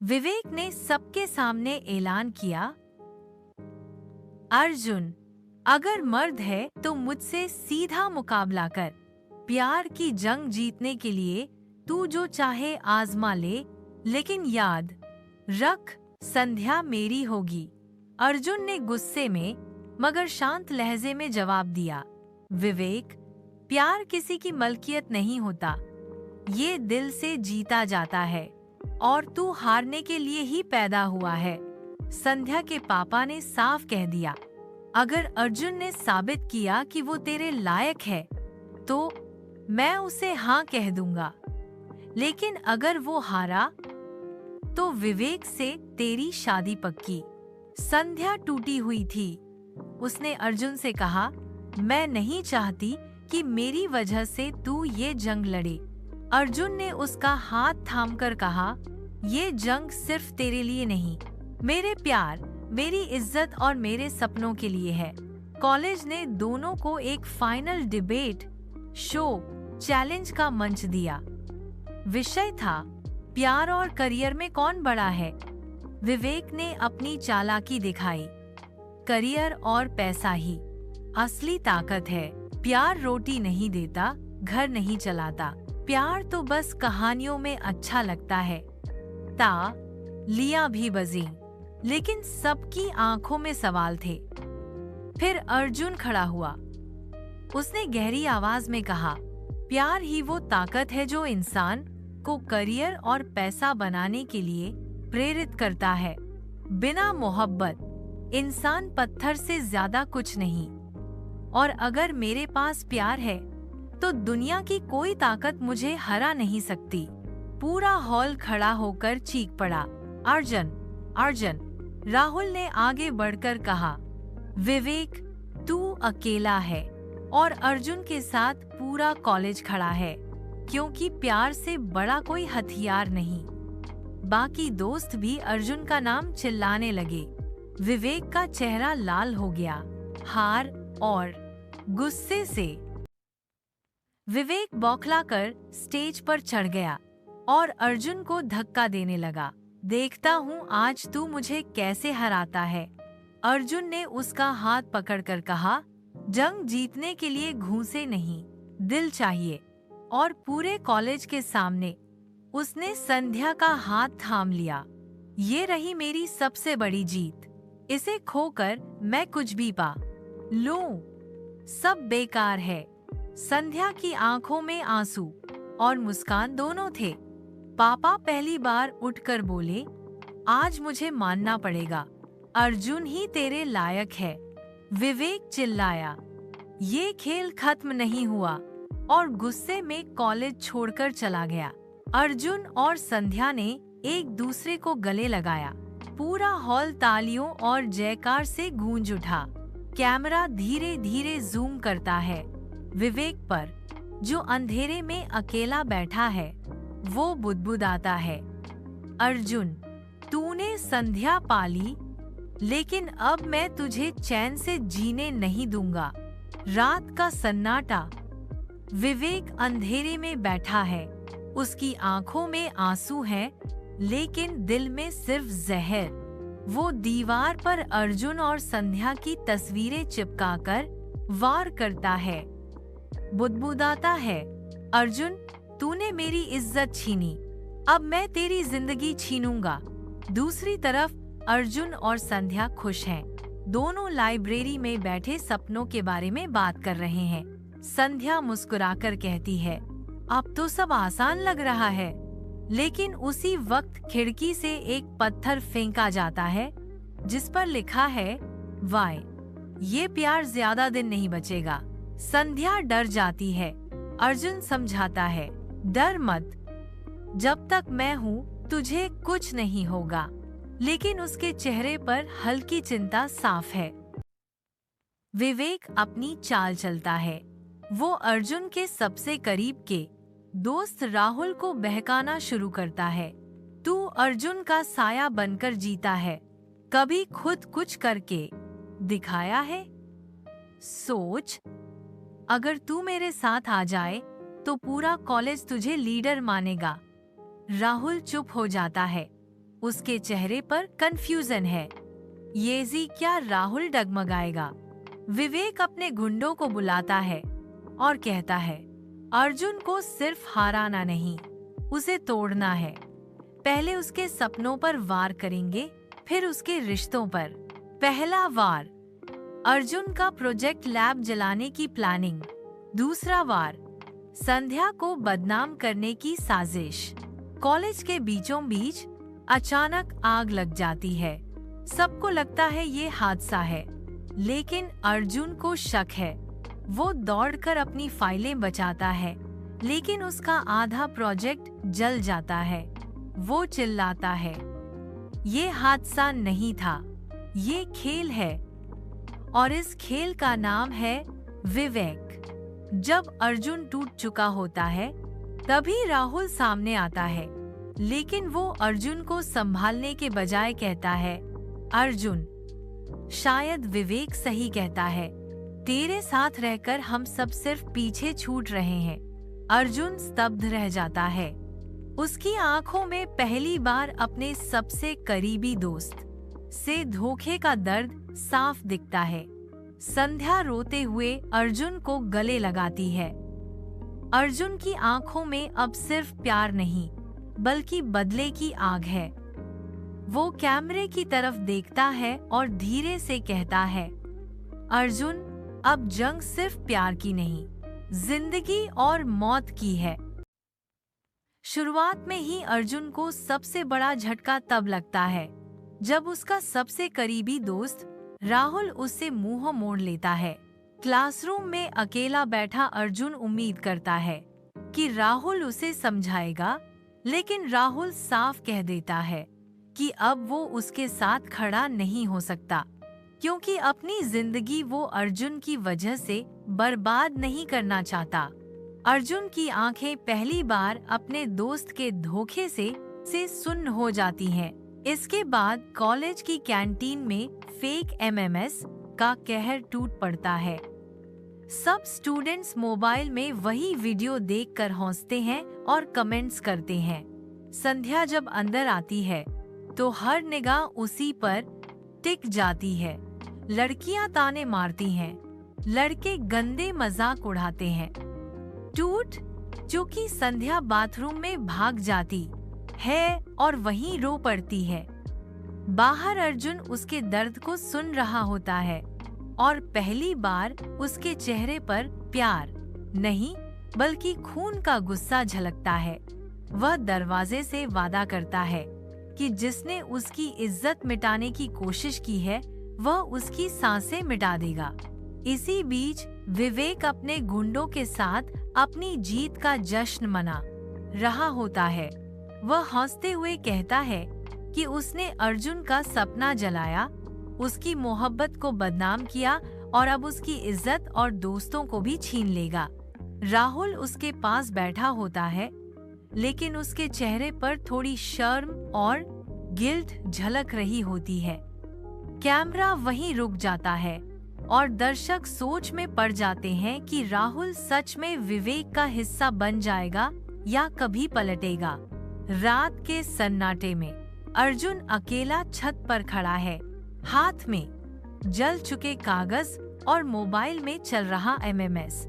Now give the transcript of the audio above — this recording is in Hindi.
विवेक ने सबके सामने ऐलान किया, अर्जुन, अगर मर्द है तो मुझसे सीधा मुकाबला कर। प्यार की जंग जीतने के लिए तू जो चाहे आजमा ले, लेकिन याद रख, संध्या मेरी होगी। अर्जुन ने गुस्से में मगर शांत लहजे में जवाब दिया, विवेक, प्यार किसी की मलकियत नहीं होता, ये दिल से जीता जाता है और तू हारने के लिए ही पैदा हुआ है। संध्या के पापा ने साफ कह दिया, अगर अर्जुन ने साबित किया कि वो तेरे लायक है तो मैं उसे हाँ कह दूंगा, लेकिन अगर वो हारा तो विवेक से तेरी शादी पक्की। संध्या टूटी हुई थी। उसने अर्जुन से कहा, मैं नहीं चाहती कि मेरी वजह से तू ये जंग लड़े। अर्जुन ने उसका हाथ थामकर कहा, ये जंग सिर्फ तेरे लिए नहीं, मेरे प्यार, मेरी इज्जत और मेरे सपनों के लिए है। कॉलेज ने दोनों को एक फाइनल डिबेट शो चैलेंज का मंच दिया। विषय था, प्यार और करियर में कौन बड़ा है। विवेक ने अपनी चालाकी दिखाई, करियर और पैसा ही असली ताकत है। प्यार रोटी नहीं देता, घर नहीं चलाता, प्यार तो बस कहानियों में अच्छा लगता है। लिया भी बजी, लेकिन सबकी आंखों में सवाल थे। फिर अर्जुन खड़ा हुआ। उसने गहरी आवाज में कहा, प्यार ही वो ताकत है जो इंसान को करियर और पैसा बनाने के लिए प्रेरित करता है। बिना मोहब्बत इंसान पत्थर से ज्यादा कुछ नहीं। और अगर मेरे पास प्यार है तो दुनिया की कोई ताकत मुझे हरा नहीं सकती। पूरा हॉल खड़ा होकर चीख पड़ा, अर्जुन, अर्जुन। राहुल ने आगे बढ़कर कहा, विवेक, तू अकेला है और अर्जुन के साथ पूरा कॉलेज खड़ा है, क्योंकि प्यार से बड़ा कोई हथियार नहीं। बाकी दोस्त भी अर्जुन का नाम चिल्लाने लगे। विवेक का चेहरा लाल हो गया, हार और गुस्से से। विवेक बौखलाकर स्टेज पर चढ़ गया और अर्जुन को धक्का देने लगा। देखता हूँ आज तू मुझे कैसे हराता है। अर्जुन ने उसका हाथ पकड़कर कहा, जंग जीतने के लिए घूंसे नहीं, दिल चाहिए। और पूरे कॉलेज के सामने उसने संध्या का हाथ थाम लिया। ये रही मेरी सबसे बड़ी जीत। इसे खोकर मैं कुछ भी पा लूं, सब बेकार है। संध्या की आंखों में आंसू और मुस्कान दोनों थे। पापा पहली बार उठकर बोले, आज मुझे मानना पड़ेगा, अर्जुन ही तेरे लायक है। विवेक चिल्लाया, ये खेल खत्म नहीं हुआ और गुस्से में कॉलेज छोड़कर चला गया। अर्जुन और संध्या ने एक दूसरे को गले लगाया। पूरा हॉल तालियों और जयकार से गूंज उठा। कैमरा धीरे धीरे जूम करता है विवेक पर, जो अंधेरे में अकेला बैठा है। वो बुदबुदाता है, अर्जुन, तूने संध्या पाली, लेकिन अब मैं तुझे चैन से जीने नहीं दूंगा। रात का सन्नाटा। विवेक अंधेरे में बैठा है। उसकी आंखों में आंसू हैं, लेकिन दिल में सिर्फ जहर। वो दीवार पर अर्जुन और संध्या की तस्वीरें चिपकाकर वार करता है। बुदबुदाता है, अर्जुन, तूने मेरी इज्जत छीनी, अब मैं तेरी जिंदगी छीनूंगा। दूसरी तरफ अर्जुन और संध्या खुश हैं। दोनों लाइब्रेरी में बैठे सपनों के बारे में बात कर रहे हैं। संध्या मुस्कुराकर कहती है, अब तो सब आसान लग रहा है। लेकिन उसी वक्त खिड़की से एक पत्थर फेंका जाता है, जिस पर लिखा है, वाई, ये प्यार ज्यादा दिन नहीं बचेगा। संध्या डर जाती है। अर्जुन समझाता है, डर मत, जब तक मैं हूँ तुझे कुछ नहीं होगा। लेकिन उसके चेहरे पर हल्की चिंता साफ है। विवेक अपनी चाल चलता है। वो अर्जुन के सबसे करीब के दोस्त राहुल को बहकाना शुरू करता है। तू अर्जुन का साया बनकर जीता है, कभी खुद कुछ करके दिखाया है? सोच, अगर तू मेरे साथ आ जाए तो पूरा कॉलेज तुझे लीडर मानेगा। राहुल चुप हो जाता है। उसके चेहरे पर कंफ्यूजन है। ये जी क्या राहुल डगमगाएगा? विवेक अपने गुंडों को बुलाता है और कहता है, अर्जुन को सिर्फ हराना नहीं, उसे तोड़ना है। पहले उसके सपनों पर वार करेंगे, फिर उसके रिश्तों पर। पहला वार, अर्जुन का प्रोजेक्ट लैब जलाने की प्लानिंग। दूसरा वार, संध्या को बदनाम करने की साजिश। कॉलेज के बीचों बीच अचानक आग लग जाती है। सबको लगता है ये हादसा है, लेकिन अर्जुन को शक है। वो दौड़कर अपनी फाइलें बचाता है, लेकिन उसका आधा प्रोजेक्ट जल जाता है। वो चिल्लाता है, ये हादसा नहीं था, ये खेल है। और इस खेल का नाम है विवेक। जब अर्जुन टूट चुका होता है, तभी राहुल सामने आता है, लेकिन वो अर्जुन को संभालने के बजाय कहता है, अर्जुन, शायद विवेक सही कहता है, तेरे साथ रहकर हम सब सिर्फ पीछे छूट रहे हैं। अर्जुन स्तब्ध रह जाता है। उसकी आंखों में पहली बार अपने सबसे करीबी दोस्त से धोखे का दर्द साफ दिखता है। संध्या रोते हुए अर्जुन को गले लगाती है। अर्जुन की आंखों में अब सिर्फ प्यार नहीं, बल्कि बदले की आग है। वो कैमरे की तरफ देखता है और धीरे से कहता है, अर्जुन, अब जंग सिर्फ प्यार की नहीं, जिंदगी और मौत की है। शुरुआत में ही अर्जुन को सबसे बड़ा झटका तब लगता है जब उसका सबसे करीबी दोस्त राहुल उससे मुंह मोड़ लेता है। क्लासरूम में अकेला बैठा अर्जुन उम्मीद करता है कि राहुल उसे समझाएगा, लेकिन राहुल साफ कह देता है कि अब वो उसके साथ खड़ा नहीं हो सकता, क्योंकि अपनी जिंदगी वो अर्जुन की वजह से बर्बाद नहीं करना चाहता। अर्जुन की आंखें पहली बार अपने दोस्त के धोखे से सुन्न हो जाती हैं। इसके बाद कॉलेज की कैंटीन में फेक एमएमएस का कहर टूट पड़ता है। सब स्टूडेंट्स मोबाइल में वही वीडियो देखकर हंसते हैं और कमेंट्स करते हैं। संध्या जब अंदर आती है तो हर निगाह उसी पर टिक जाती है। लड़कियां ताने मारती हैं, लड़के गंदे मजाक उड़ाते हैं। टूट चूंकि संध्या बाथरूम में भाग जाती है और वहीं रो पड़ती है। बाहर अर्जुन उसके दर्द को सुन रहा होता है और पहली बार उसके चेहरे पर प्यार नहीं, बल्कि खून का गुस्सा झलकता है। वह दरवाजे से वादा करता है कि जिसने उसकी इज्जत मिटाने की कोशिश की है, वह उसकी सांसें मिटा देगा। इसी बीच विवेक अपने गुंडों के साथ अपनी जीत का जश्न मना रहा होता है। वह हंसते हुए कहता है कि उसने अर्जुन का सपना जलाया, उसकी मोहब्बत को बदनाम किया और अब उसकी इज्जत और दोस्तों को भी छीन लेगा। राहुल उसके पास बैठा होता है, लेकिन उसके चेहरे पर थोड़ी शर्म और गिल्ट झलक रही होती है। कैमरा वहीं रुक जाता है और दर्शक सोच में पड़ जाते हैं कि राहुल सच में विवेक का हिस्सा बन जाएगा या कभी पलटेगा। रात के सन्नाटे में अर्जुन अकेला छत पर खड़ा है, हाथ में जल चुके कागज और मोबाइल में चल रहा एमएमएस।